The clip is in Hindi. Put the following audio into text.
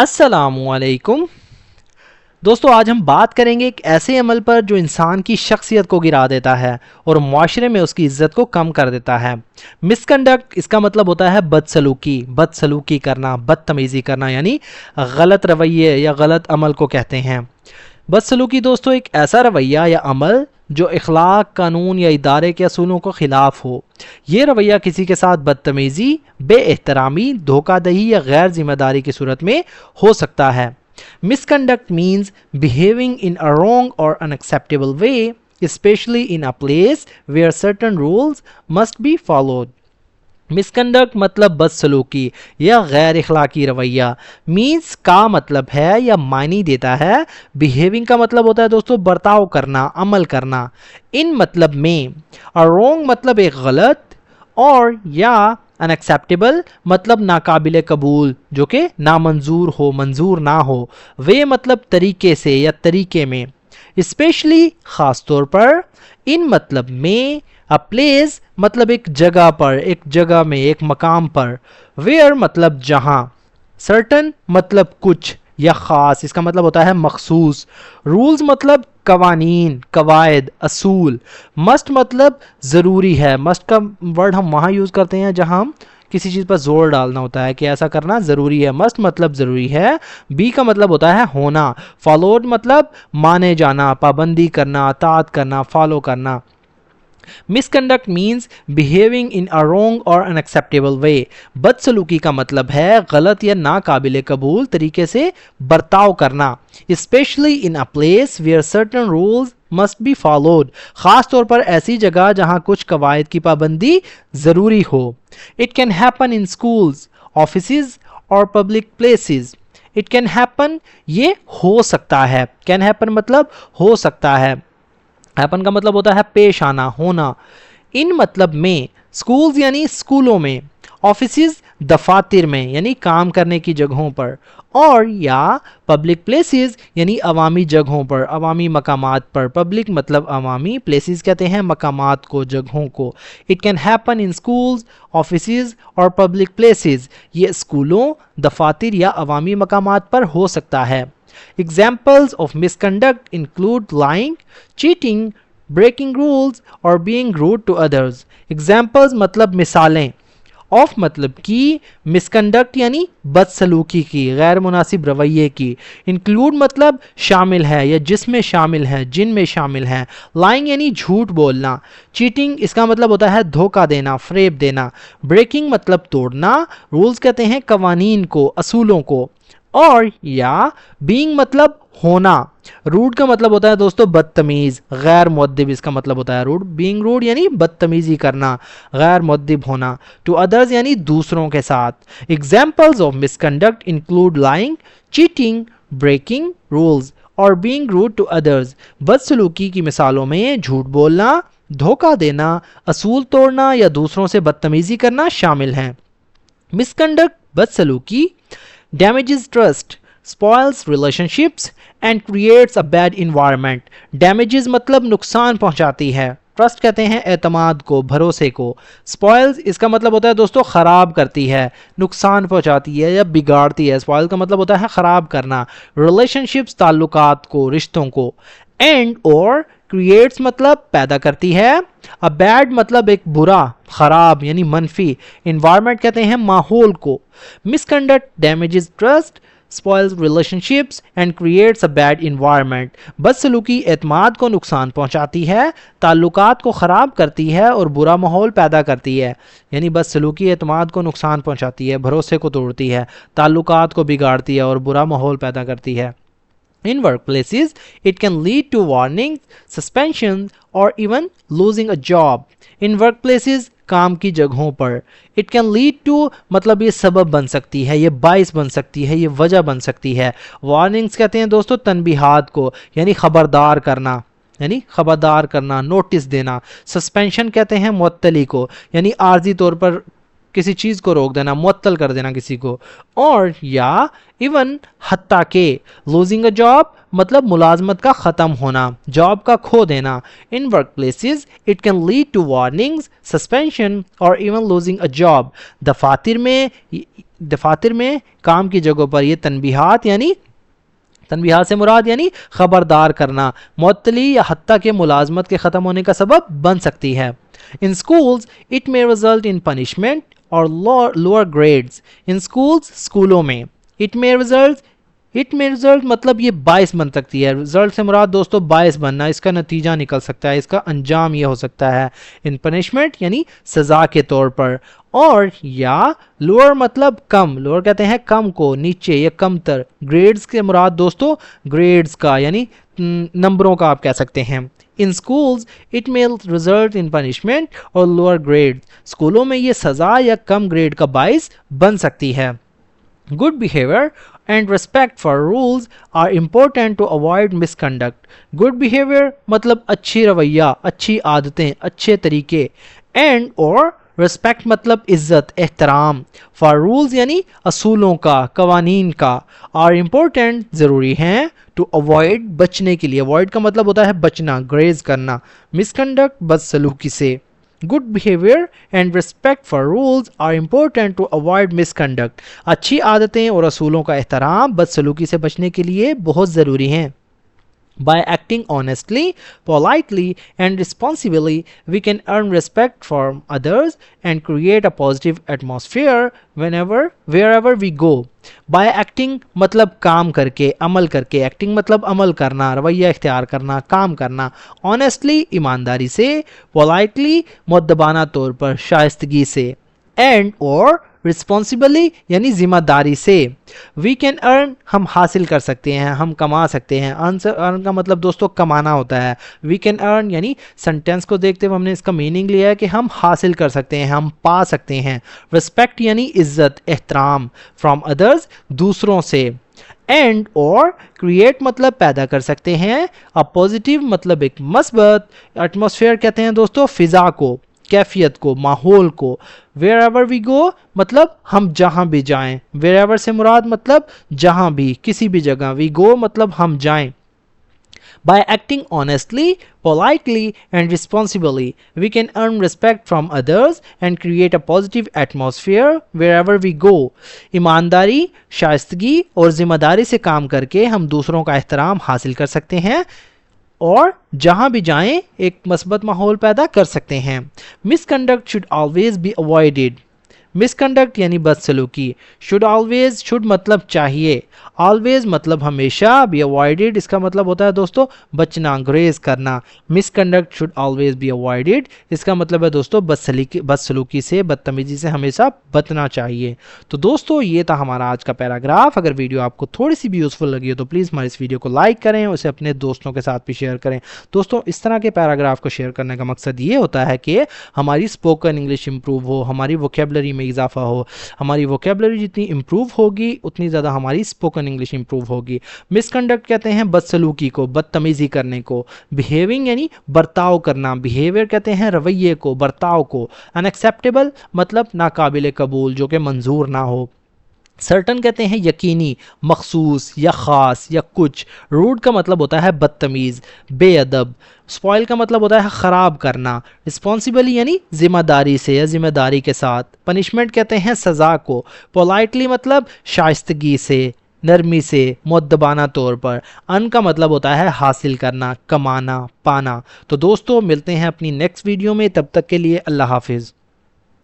अस्सलामुअलैकुम दोस्तों, आज हम बात करेंगे एक ऐसे अमल पर जो इंसान की शख्सियत को गिरा देता है और माशरे में उसकी इज्जत को कम कर देता है। मिसकंडक्ट इसका मतलब होता है बदसलूकी करना, बदतमीज़ी करना, यानी गलत रवैये या गलत अमल को कहते हैं। बदसलूकी दोस्तों एक ऐसा रवैया या अमल जो इखलाक, कानून या इदारे के असूलों को खिलाफ हो। ये रवैया किसी के साथ बदतमीज़ी, बेएहतरामी, धोखादही या गैर जिम्मेदारी की सूरत में हो सकता है। Misconduct means behaving in a wrong or unacceptable way, especially in a place where certain rules must be followed. Misconduct मतलब बदसलूकी या गैर इखलाकी रवैया। मीन्स का मतलब है या मायने देता है। बिहेविंग का मतलब होता है दोस्तों बर्ताव करना, अमल करना। इन मतलब में और रोंग मतलब एक गलत, और या अनएक्सेप्टेबल मतलब नाकाबिले कबूल, जो कि नामंजूर हो, मंजूर ना हो। वे मतलब तरीके से या तरीके में। स्पेशली खास तौर पर। इन मतलब में अ प्लेस मतलब एक जगह पर, एक जगह में, एक मकाम पर। वेयर मतलब जहां। सर्टन मतलब कुछ या ख़ास, इसका मतलब होता है मखसूस। रूल्स मतलब कवानीन, कवायद, असूल। मस्ट मतलब ज़रूरी है। मस्ट का वर्ड हम वहाँ यूज़ करते हैं जहाँ हम किसी चीज़ पर जोर डालना होता है कि ऐसा करना ज़रूरी है। मस्ट मतलब ज़रूरी है। बी का मतलब होता है होना। फॉलोड मतलब माने जाना, पाबंदी करना, अतात करना, फॉलो करना। Misconduct means behaving in a wrong और अनएक्सेप्टेबल वे। बदसलूकी का मतलब है गलत या नाकाबिले कबूल तरीके से बर्ताव करना। Specially in a place where certain rules must be followed, खास तौर पर ऐसी जगह जहां कुछ कवायद की पाबंदी ज़रूरी हो। It can happen in schools, offices और public places. It can happen ये हो सकता है। कैन हैपन मतलब हो सकता है। हैपन का मतलब होता है पेश आना, होना। इन मतलब में स्कूल्स यानी स्कूलों में, ऑफिसेज दफातर में यानी काम करने की जगहों पर, और या पब्लिक प्लेसेस यानी अवामी जगहों पर, अवामी मकामात पर। पब्लिक मतलब अवामी, प्लेसेस कहते हैं मकामात को, जगहों को। It can happen in schools, offices और पब्लिक प्लेसेस। ये स्कूलों, दफातर या अवामी मकामात पर हो सकता है। Examples of misconduct include lying, cheating, breaking rules or being rude to others. Examples मतलब मिसालें। ऑफ मतलब की, मिसकंडक्ट यानी बदसलूकी की, गैर मुनासिब रवैये की। इंक्लूड मतलब शामिल है या जिसमें शामिल है, जिनमें शामिल है। लाइंग यानी झूठ बोलना। चीटिंग इसका मतलब होता है धोखा देना, फ्रेब देना। ब्रेकिंग मतलब तोड़ना। रूल्स कहते हैं कवानीन को, असूलों को। और या बीइंग मतलब होना। रूड का मतलब होता है दोस्तों बदतमीज, गैर मुअद्दिब, इसका मतलब होता है रूड। बीइंग रूड यानी बदतमीजी करना, गैर मुअद्दिब होना। टू अदर्स यानी दूसरों के साथ। Examples of misconduct include lying, cheating, breaking rules और बीइंग रूड टू अदर्स। बदसलूकी की मिसालों में झूठ बोलना, धोखा देना, असूल तोड़ना या दूसरों से बदतमीजी करना शामिल हैं। मिसकंडक्ट, बदसलूकी, damages trust, spoils relationships and creates a bad environment. damages मतलब नुकसान पहुंचाती है। ट्रस्ट कहते हैं एतमाद को, भरोसे को। स्पॉयल्स इसका मतलब होता है दोस्तों खराब करती है, नुकसान पहुंचाती है या बिगाड़ती है। स्पॉयल का मतलब होता है खराब करना। रिलेशनशिप्स ताल्लुकात को, रिश्तों को। एंड और क्रिएट्स मतलब पैदा करती है। अ बैड मतलब एक बुरा, खराब यानी मनफी। इन्वायरमेंट कहते हैं माहौल को। Misconduct damages trust, spoils relationships and creates a bad environment. बदसलूकी एतमाद को नुकसान पहुंचाती है, ताल्लुकात को ख़राब करती है और बुरा माहौल पैदा करती है। यानी बदसलूकी एतमाद को नुकसान पहुंचाती है, भरोसे को तोड़ती है, ताल्लुकात को बिगाड़ती है और बुरा माहौल पैदा करती है। In workplaces, it can lead to warnings, suspensions, or even losing a job. In workplaces, काम की जगहों पर। It can lead to मतलब ये सबब बन सकती है, ये बाइस बन सकती है, ये वजह बन सकती है। Warnings कहते हैं दोस्तों तनबीहात को, यानी खबरदार करना, यानी खबरदार करना, नोटिस देना। सस्पेंशन कहते हैं मुअत्तली को, यानी आर्जी तौर पर किसी चीज़ को रोक देना, मुअत्तल कर देना किसी को। और या इवन हत्ता के लूजिंग अ जॉब मतलब मुलाजमत का ख़त्म होना, जॉब का खो देना। In work places it can lead to warnings, suspension और इवन लूजिंग अ जॉब। दफातर में दफातर में, काम की जगहों पर। ये तनबीहात यानी तनबीहात से मुराद यानी खबरदार करना, मुअत्तली या हत्ता के मुलाजमत के ख़त्म होने का सबब बन सकती है। इन schools it may result in punishment और लोअर ग्रेड्स। इन स्कूल्स, स्कूलों में। इट मे रिजल्ट मतलब ये बायस बन सकती है। रिजल्ट से मुराद दोस्तों बायस बनना, इसका नतीजा निकल सकता है, इसका अंजाम ये हो सकता है। इन पनिशमेंट यानी सज़ा के तौर पर, और या लोअर मतलब कम, लोअर कहते हैं कम को, नीचे या कमतर। ग्रेड्स के मुराद दोस्तों ग्रेड्स का यानी नंबरों का आप कह सकते हैं। इन schools it may result in punishment और लोअर ग्रेड। स्कूलों में ये सज़ा या कम ग्रेड का बायस बन सकती है। Good behavior and respect for rules are important to avoid misconduct. Good behavior मतलब अच्छी रवैया, अच्छी आदतें, अच्छे तरीके। And और respect मतलब इज्जत, एहतराम। For rules यानी असूलों का, कवानीन का। Are important ज़रूरी हैं। To avoid बचने के लिए, avoid का मतलब होता है बचना, ग्रेज करना। Misconduct बदसलूकी से। Good behavior and respect for rules are important to avoid misconduct. अच्छी आदतें और असूलों का एहतराम बदसलूकी से बचने के लिए बहुत ज़रूरी हैं। By acting honestly, politely and responsibly, we can earn respect from others and create a positive atmosphere wherever we go. By acting मतलब काम करके, अमल करके। Acting मतलब अमल करना, रवैया इख्तियार करना, काम करना। Honestly ईमानदारी से, politely मुअद्दबाना तौर पर, शाइस्तगी से, and और रिस्पॉन्सिबली यानी जिम्मेदारी से। वी कैन अर्न हम हासिल कर सकते हैं, हम कमा सकते हैं। अर्न का मतलब दोस्तों कमाना होता है। वी कैन अर्न यानी सेंटेंस को देखते हुए हमने इसका मीनिंग लिया है कि हम हासिल कर सकते हैं, हम पा सकते हैं। रिस्पेक्ट यानी इज्जत, एहतराम। फ्रॉम अदर्स दूसरों से। एंड और क्रिएट मतलब पैदा कर सकते हैं। अ पॉजिटिव मतलब एक मस्बत। एटमॉस्फेयर कहते हैं दोस्तों फिजा को, कैफियत को, माहौल को। वेयर एवर वी गो मतलब हम जहाँ भी जाएं। वेयर एवर से मुराद मतलब जहाँ भी, किसी भी जगह। वी गो मतलब हम जाएं। By acting honestly, politely and responsibly, we can earn respect from others and create a positive atmosphere wherever we go. ईमानदारी, शाइस्तगी और जिम्मेदारी से काम करके हम दूसरों का एहतराम हासिल कर सकते हैं और जहाँ भी जाएं एक मस्बत माहौल पैदा कर सकते हैं। Misconduct should always be avoided. Misconduct यानी बदसलूकी। शुड ऑलवेज, शुड मतलब चाहिए, ऑलवेज मतलब हमेशा, बी अवॉइडेड इसका मतलब होता है दोस्तों बचना, ग्रेज करना। Misconduct should always be avoided इसका मतलब है दोस्तों बदसलूकी से, बदतमीजी से हमेशा बचना चाहिए। तो दोस्तों ये था हमारा आज का पैराग्राफ। अगर वीडियो आपको थोड़ी सी भी यूज़फुल लगी हो तो प्लीज़ हमारे इस वीडियो को लाइक करें, उसे अपने दोस्तों के साथ भी शेयर करें। दोस्तों इस तरह के पैराग्राफ को शेयर करने का मकसद ये होता है कि हमारी स्पोकन इंग्लिश इंप्रूव हो, हमारी वोकेबलरी में इजाफा हो। हमारी वोकेबलरी जितनी इंप्रूव होगी उतनी ज़्यादा हमारी स्पोकन इंग्लिश इंप्रूव होगी। मिसकंडक्ट कहते हैं बदसलूकी को, बदतमीजी करने को। बिहेविंग यानी बर्ताव करना, बिहेवियर कहते हैं रवैये को, बर्ताव को। अनएक्सेप्टेबल मतलब नाकाबिल कबूल, जो कि मंजूर ना हो। सर्टन कहते हैं यकीनी, मखसूस या ख़ास या कुछ। रूड का मतलब होता है बदतमीज़, बेअदब। स्पॉइल का मतलब होता है ख़राब करना। रिस्पॉन्सिबली यानी ज़िम्मेदारी से या ज़िम्मेदारी के साथ। पनिशमेंट कहते हैं सज़ा को। पोलाइटली मतलब शाइस्तगी से, नरमी से, मुअद्दबाना तौर पर। अन का मतलब होता है हासिल करना, कमाना, पाना। तो दोस्तों मिलते हैं अपनी नेक्स्ट वीडियो में, तब तक के लिए अल्लाह हाफिज़।